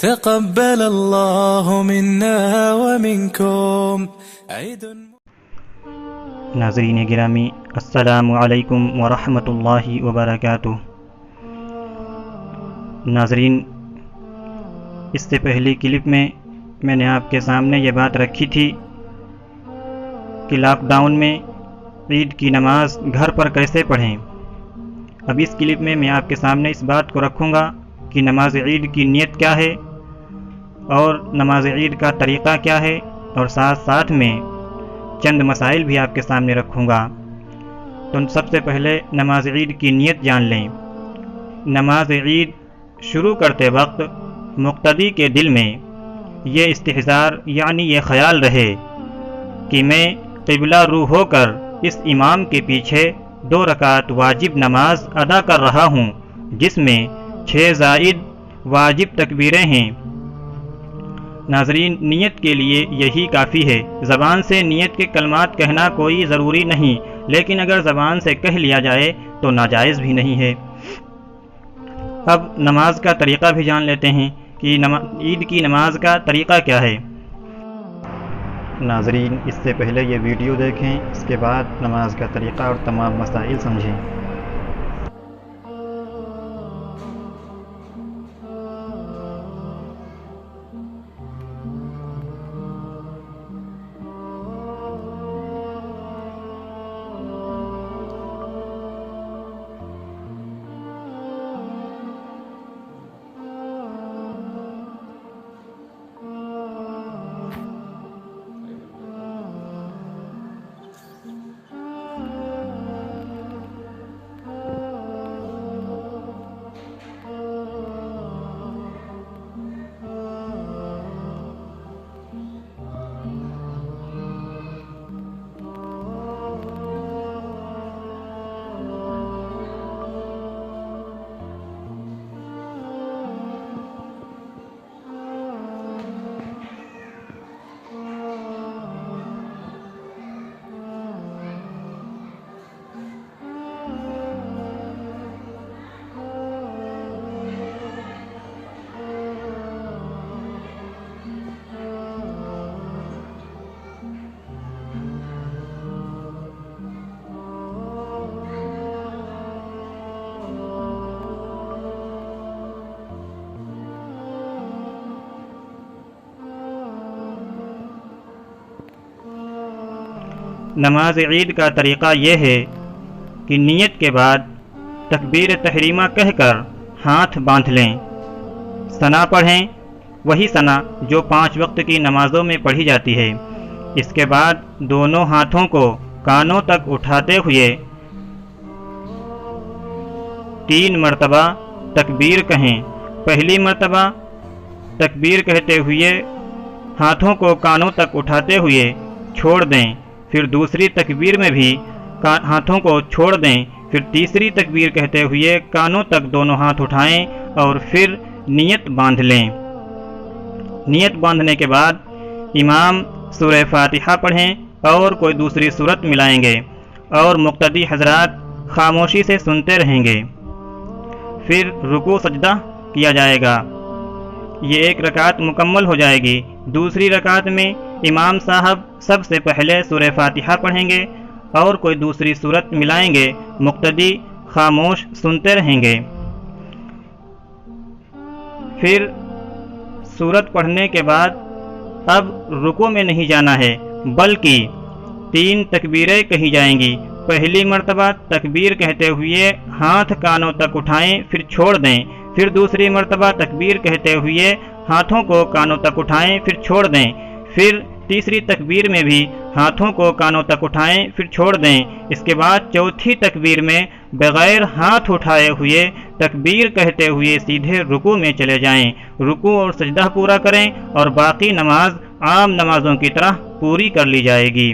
تقبل الله منا ومنكم عيد. ناظرین گرامی، السلام علیکم ورحمۃ اللہ وبرکاتہ۔ ناظرین، اس سے پہلی کلپ میں نے آپ کے سامنے یہ بات رکھی تھی کہ لاک ڈاؤن میں عید کی نماز گھر پر کیسے پڑھیں۔ اب اس کلپ میں آپ کے سامنے اس بات کو رکھوں گا کہ نماز عید کی نیت کیا ہے اور نماز عید کا طریقہ کیا ہے، اور ساتھ میں چند مسائل بھی آپ کے سامنے رکھوں گا۔ تو سب سے پہلے نماز عید کی نیت جان لیں۔ نماز عید شروع کرتے وقت مقتدی کے دل میں یہ استحضار یعنی یہ خیال رہے کہ میں قبلہ رو ہو کر اس امام کے پیچھے 2 رکعت واجب نماز ادا کر رہا ہوں، جس میں 6 زائد واجب تکبیریں ہیں۔ ناظرین، نیت کے لیے یہی کافی ہے۔ زبان سے نیت کے کلمات کہنا کوئی ضروری نہیں، لیکن اگر زبان سے کہہ لیا جائے تو ناجائز بھی نہیں ہے۔ اب نماز کا طریقہ بھی جان لیتے ہیں کہ عید کی نماز کا طریقہ کیا ہے۔ ناظرین، اس سے پہلے یہ ویڈیو دیکھیں، اس کے بعد نماز کا طریقہ اور تمام مسائل سمجھیں۔ نماز عید کا طریقہ یہ ہے کہ نیت کے بعد تکبیر تحریمہ کہہ کر ہاتھ باندھ لیں، ثنا پڑھیں، وہی ثنا جو 5 وقت کی نمازوں میں پڑھی جاتی ہے۔ اس کے بعد دونوں ہاتھوں کو کانوں تک اٹھاتے ہوئے 3 مرتبہ تکبیر کہیں۔ پہلی مرتبہ تکبیر کہتے ہوئے ہاتھوں کو کانوں تک اٹھاتے ہوئے چھوڑ دیں، پھر دوسری تکبیر میں بھی ہاتھوں کو چھوڑ دیں، پھر تیسری تکبیر کہتے ہوئے کانوں تک دونوں ہاتھ اٹھائیں اور پھر نیت باندھ لیں۔ نیت باندھنے کے بعد امام سورہ فاتحہ پڑھیں اور کوئی دوسری سورت ملائیں گے اور مقتدی حضرات خاموشی سے سنتے رہیں گے۔ پھر رکوع سجدہ کیا جائے گا۔ یہ 1 رکعت مکمل ہو جائے گی۔ دوسری رکعت میں امام صاحب سب سے پہلے سورہ فاتحہ پڑھیں گے اور کوئی دوسری سورت ملائیں گے، مقتدی خاموش سنتے رہیں گے۔ پھر سورت پڑھنے کے بعد اب رکوع میں نہیں جانا ہے، بلکہ 3 تکبیریں کہی جائیں گی۔ پہلی مرتبہ تکبیر کہتے ہوئے ہاتھ کانوں تک اٹھائیں، پھر چھوڑ دیں، پھر دوسری مرتبہ تکبیر کہتے ہوئے ہاتھوں کو کانوں تک اٹھائیں، پھر چھوڑ دیں، پھر تیسری تکبیر میں بھی ہاتھوں کو کانوں تک اٹھائیں، پھر چھوڑ دیں۔ اس کے بعد چوتھی تکبیر میں بغیر ہاتھ اٹھائے ہوئے تکبیر کہتے ہوئے سیدھے رکوع میں چلے جائیں، رکوع اور سجدہ پورا کریں اور باقی نماز عام نمازوں کی طرح پوری کر لی جائے گی۔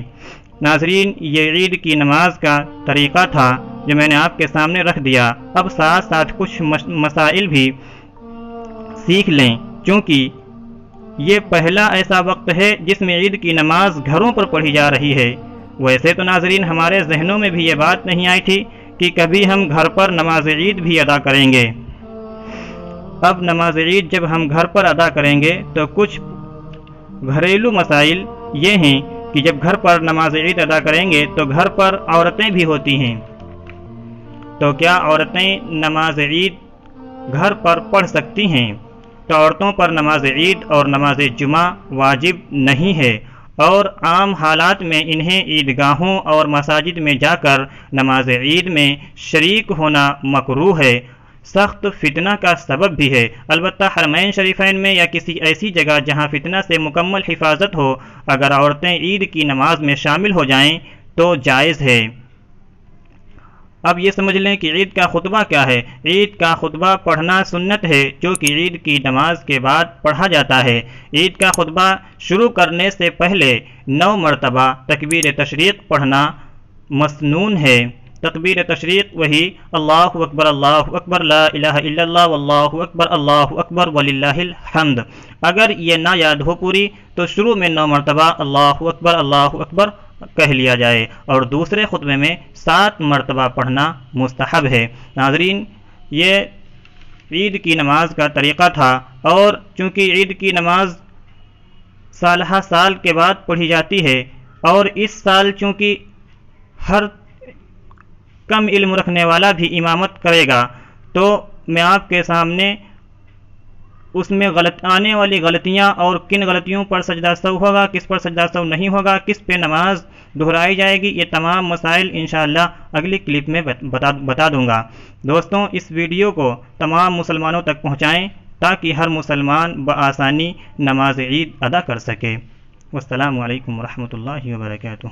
ناظرین، یہ عید کی نماز کا طریقہ تھا جو میں نے آپ کے سامنے رکھ دیا۔ اب ساتھ کچھ مسائل بھی سیکھ لیں، چونکہ یہ پہلا ایسا وقت ہے جس میں عید کی نماز گھروں پر پڑھی جا رہی ہے۔ ویسے تو ناظرین ہمارے ذہنوں میں بھی یہ بات نہیں آئی تھی کہ کبھی ہم گھر پر نماز عید بھی ادا کریں گے۔ اب نماز عید جب ہم گھر پر ادا کریں گے تو کچھ گھریلو مسائل یہ ہیں کہ جب گھر پر نماز عید ادا کریں گے تو گھر پر عورتیں بھی ہوتی ہیں، تو کیا عورتیں نماز عید گھر پر پڑھ سکتی ہیں؟ تو عورتوں پر نماز عید اور نماز جمعہ واجب نہیں ہے، اور عام حالات میں انہیں عیدگاہوں اور مساجد میں جا کر نماز عید میں شریک ہونا مکروہ ہے، سخت فتنہ کا سبب بھی ہے۔ البتہ حرمین شریفین میں یا کسی ایسی جگہ جہاں فتنہ سے مکمل حفاظت ہو، اگر عورتیں عید کی نماز میں شامل ہو جائیں تو جائز ہے۔ اب یہ سمجھ لیں کہ عید کا خطبہ کیا ہے۔ عید کا خطبہ پڑھنا سنت ہے، جو کہ عید کی نماز کے بعد پڑھا جاتا ہے۔ عید کا خطبہ شروع کرنے سے پہلے 9 مرتبہ تکبیر تشریق پڑھنا مسنون ہے۔ تکبیر تشریق وہی اللہ اکبر لا الہ الا اللہ واللہ اکبر وللہ الحمد۔ اگر یہ نہ یاد ہو پوری تو شروع میں 9 مرتبہ اللہ اکبر کہہ لیا جائے، اور دوسرے خطبے میں 7 مرتبہ پڑھنا مستحب ہے۔ ناظرین، یہ عید کی نماز کا طریقہ تھا، اور چونکہ عید کی نماز سالہ سال کے بعد پڑھی جاتی ہے، اور اس سال چونکہ ہر کم علم رکھنے والا بھی امامت کرے گا، تو میں آپ کے سامنے اس میں آنے والی غلطیاں اور کن غلطیوں پر سجدہ سہو ہوگا، کس پر سجدہ سہو نہیں ہوگا، کس پہ نماز دہرائی جائے گی، یہ تمام مسائل انشاءاللہ اگلی کلپ میں بتا دوں گا۔ دوستوں، اس ویڈیو کو تمام مسلمانوں تک پہنچائیں تاکہ ہر مسلمان بآسانی نماز عید ادا کر سکے۔ والسلام علیکم ورحمۃ اللہ وبرکاتہ۔